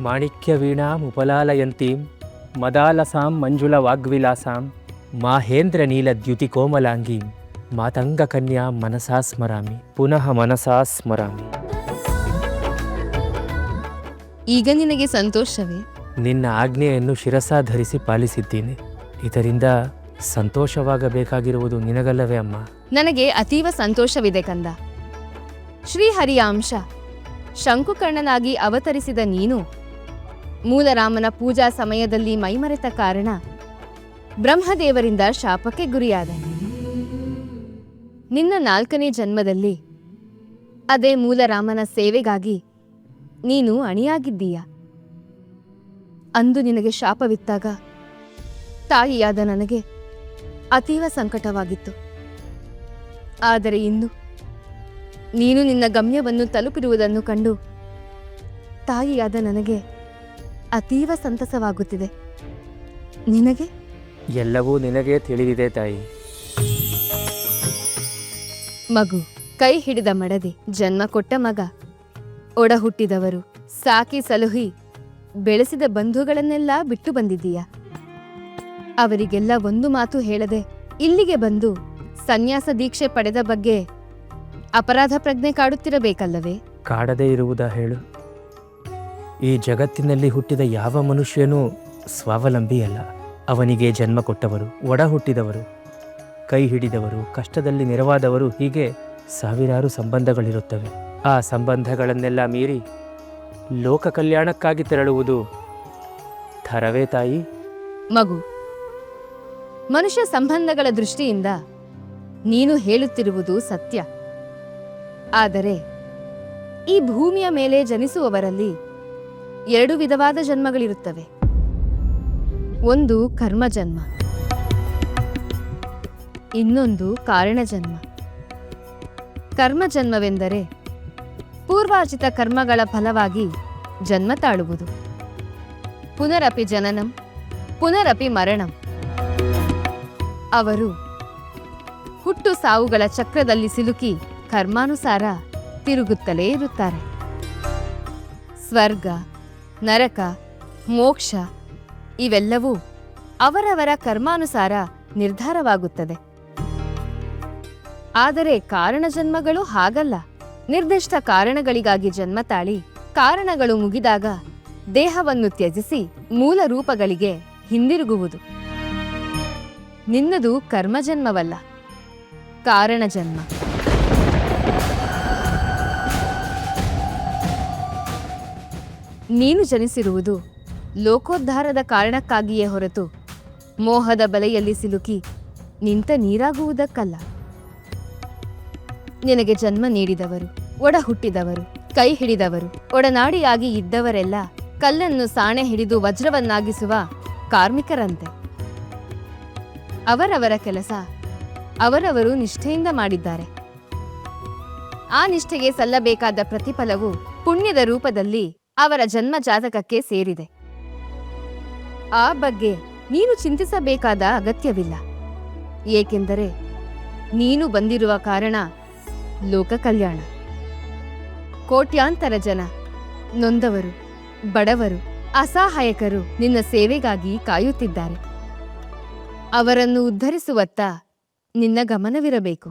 ಮಾಣಿಕ್ಯವೀಣಾಮುಪಲಾಲಯಂತೀಂ ಮದಾಲಸಾಂ ಮಂಜುಳವಾಗ್ವಿಲಾಸಾಂ ಮಾಹೇಂದ್ರ ನೀಲದ್ಯುತಿ ಕೋಮಲಾಂಗೀಂ ಮಾತಂಗಕನ್ಯಾ ಮನಸಾ ಸ್ಮರಾಮಿ ಪುನಃ ಮನಸಾ ಸ್ಮರಾಮಿ. ಈಗ ನಿನಗೆ ಸಂತೋಷವೇ? ನಿನ್ನ ಆಜ್ಞೆಯನ್ನು ಶಿರಸಾಧರಿಸಿ ಪಾಲಿಸಿದ್ದೀನಿ. ಇದರಿಂದ ಸಂತೋಷವಾಗಬೇಕಾಗಿರುವುದು ನಿನಗಲ್ಲವೇ ಅಮ್ಮ? ನನಗೆ ಅತೀವ ಸಂತೋಷವಿದೆ ಕಂದ. ಶ್ರೀಹರಿಯ ಅಂಶ ಶಂಕುಕರ್ಣನಾಗಿ ಅವತರಿಸಿದ ನೀನು ಮೂಲರಾಮನ ಪೂಜಾ ಸಮಯದಲ್ಲಿ ಮೈಮರೆತ ಕಾರಣ ಬ್ರಹ್ಮದೇವರಿಂದ ಶಾಪಕ್ಕೆ ಗುರಿಯಾದ. ನಿನ್ನ 4ನೇ ಜನ್ಮದಲ್ಲಿ ಅದೇ ಮೂಲರಾಮನ ಸೇವೆಗಾಗಿ ನೀನು ಅಣಿಯಾಗಿದ್ದೀಯ. ಅಂದು ನಿನಗೆ ಶಾಪವಿತ್ತಾಗ ತಾಯಿಯಾದ ನನಗೆ ಅತೀವ ಸಂಕಟವಾಗಿತ್ತು. ಆದರೆ ಇಂದು ನೀನು ನಿನ್ನ ಗಮ್ಯವನ್ನು ತಲುಪಿರುವುದನ್ನು ಕಂಡು ತಾಯಿಯಾದ ನನಗೆ ಅತೀವ ಸಂತಸವಾಗುತ್ತಿದೆ. ನಿನಗೆ? ಎಲ್ಲವೂ ನಿನಗೇ ತಿಳಿದಿದೆ ತಾಯಿ. ಮಗು, ಕೈ ಹಿಡಿದ ಮಡದಿ, ಜನ್ಮ ಕೊಟ್ಟ ಮಗ, ಒಡ ಹುಟ್ಟಿದವರು, ಸಾಕಿ ಸಲುಹಿ ಬೆಳೆಸಿದ ಬಂಧುಗಳನ್ನೆಲ್ಲ ಬಿಟ್ಟು ಬಂದಿದ್ದೀಯ. ಅವರಿಗೆಲ್ಲ ಒಂದು ಮಾತು ಹೇಳದೆ ಇಲ್ಲಿಗೆ ಬಂದು ಸನ್ಯಾಸ ದೀಕ್ಷೆ ಪಡೆದ ಬಗ್ಗೆ ಅಪರಾಧ ಪ್ರಜ್ಞೆ ಕಾಡುತ್ತಿರಬೇಕಲ್ಲವೇ? ಕಾಡದೇ ಇರುವುದಾ ಹೇಳು? ಈ ಜಗತ್ತಿನಲ್ಲಿ ಹುಟ್ಟಿದ ಯಾವ ಮನುಷ್ಯನೂ ಸ್ವಾವಲಂಬಿಯಲ್ಲ. ಅವನಿಗೆ ಜನ್ಮ ಕೊಟ್ಟವರು, ಒಡ ಹುಟ್ಟಿದವರು, ಕೈ ಹಿಡಿದವರು, ಕಷ್ಟದಲ್ಲಿ ನೆರವಾದವರು, ಹೀಗೆ ಸಾವಿರಾರು ಸಂಬಂಧಗಳಿರುತ್ತವೆ. ಆ ಸಂಬಂಧಗಳನ್ನೆಲ್ಲ ಮೀರಿ ಲೋಕ ಕಲ್ಯಾಣಕ್ಕಾಗಿ ತೆರಳುವುದು ಥರವೇ ತಾಯಿ? ಮಗು, ಮನುಷ್ಯ ಸಂಬಂಧಗಳ ದೃಷ್ಟಿಯಿಂದ ನೀನು ಹೇಳುತ್ತಿರುವುದು ಸತ್ಯ. ಆದರೆ ಈ ಭೂಮಿಯ ಮೇಲೆ ಜನಿಸುವವರಲ್ಲಿ 2 ವಿಧವಾದ ಜನ್ಮಗಳಿರುತ್ತವೆ. ಒಂದು ಕರ್ಮಜನ್ಮ, ಇನ್ನೊಂದು ಕಾರಣ ಜನ್ಮ. ಕರ್ಮಜನ್ಮವೆಂದರೆ ಪೂರ್ವಾರ್ಜಿತ ಕರ್ಮಗಳ ಫಲವಾಗಿ ಜನ್ಮ ತಾಳುವುದು. ಪುನರಪಿ ಜನನಂ ಪುನರಪಿ ಮರಣಂ. ಅವರು ಹುಟ್ಟು ಸಾವುಗಳ ಚಕ್ರದಲ್ಲಿ ಸಿಲುಕಿ ಕರ್ಮಾನುಸಾರ ತಿರುಗುತ್ತಲೇ ಇರುತ್ತಾರೆ. ಸ್ವರ್ಗ, ನರಕ, ಮೋಕ್ಷ ಇವೆಲ್ಲವೂ ಅವರವರ ಕರ್ಮಾನುಸಾರ ನಿರ್ಧಾರವಾಗುತ್ತದೆ. ಆದರೆ ಕಾರಣ ಜನ್ಮಗಳು ಹಾಗಲ್ಲ. ನಿರ್ದಿಷ್ಟ ಕಾರಣಗಳಿಗಾಗಿ ಜನ್ಮ ತಾಳಿ ಕಾರಣಗಳು ಮುಗಿದಾಗ ದೇಹವನ್ನು ತ್ಯಜಿಸಿ ಮೂಲ ರೂಪಗಳಿಗೆ ಹಿಂದಿರುಗುವುದು. ನಿನ್ನದು ಕರ್ಮಜನ್ಮವಲ್ಲ, ಕಾರಣ ಜನ್ಮ. ನೀನು ಜನಿಸಿರುವುದು ಲೋಕೋದ್ಧಾರದ ಕಾರಣಕ್ಕಾಗಿಯೇ ಹೊರತು ಮೋಹದ ಬಲೆಯಲ್ಲಿ ಸಿಲುಕಿ ನಿಂತ ನೀರಾಗುವುದಕ್ಕಲ್ಲ. ನಿನಗೆ ಜನ್ಮ ನೀಡಿದವರು, ಒಡ ಹುಟ್ಟಿದವರು, ಕೈ ಹಿಡಿದವರು, ಒಡನಾಡಿಯಾಗಿ ಇದ್ದವರೆಲ್ಲ ಕಲ್ಲನ್ನು ಸಾಣೆ ಹಿಡಿದು ವಜ್ರವನ್ನಾಗಿಸುವ ಕಾರ್ಮಿಕರಂತೆ. ಅವರವರ ಕೆಲಸ ಅವರವರು ನಿಷ್ಠೆಯಿಂದ ಮಾಡಿದ್ದಾರೆ. ಆ ನಿಷ್ಠೆಗೆ ಸಲ್ಲಬೇಕಾದ ಪ್ರತಿಫಲವು ಪುಣ್ಯದ ರೂಪದಲ್ಲಿ ಅವರ ಜನ್ಮ ಜಾತಕಕ್ಕೆ ಸೇರಿದೆ. ಆ ಬಗ್ಗೆ ನೀನು ಚಿಂತಿಸಬೇಕಾದ ಅಗತ್ಯವಿಲ್ಲ. ಏಕೆಂದರೆ ನೀನು ಬಂದಿರುವ ಕಾರಣ ಲೋಕ ಕಲ್ಯಾಣ. ಕೋಟ್ಯಾಂತರ ಜನ, ನೊಂದವರು, ಬಡವರು, ಅಸಹಾಯಕರು ನಿನ್ನ ಸೇವೆಗಾಗಿ ಕಾಯುತ್ತಿದ್ದಾರೆ. ಅವರನ್ನು ಉದ್ಧರಿಸುವತ್ತ ನಿನ್ನ ಗಮನವಿರಬೇಕು.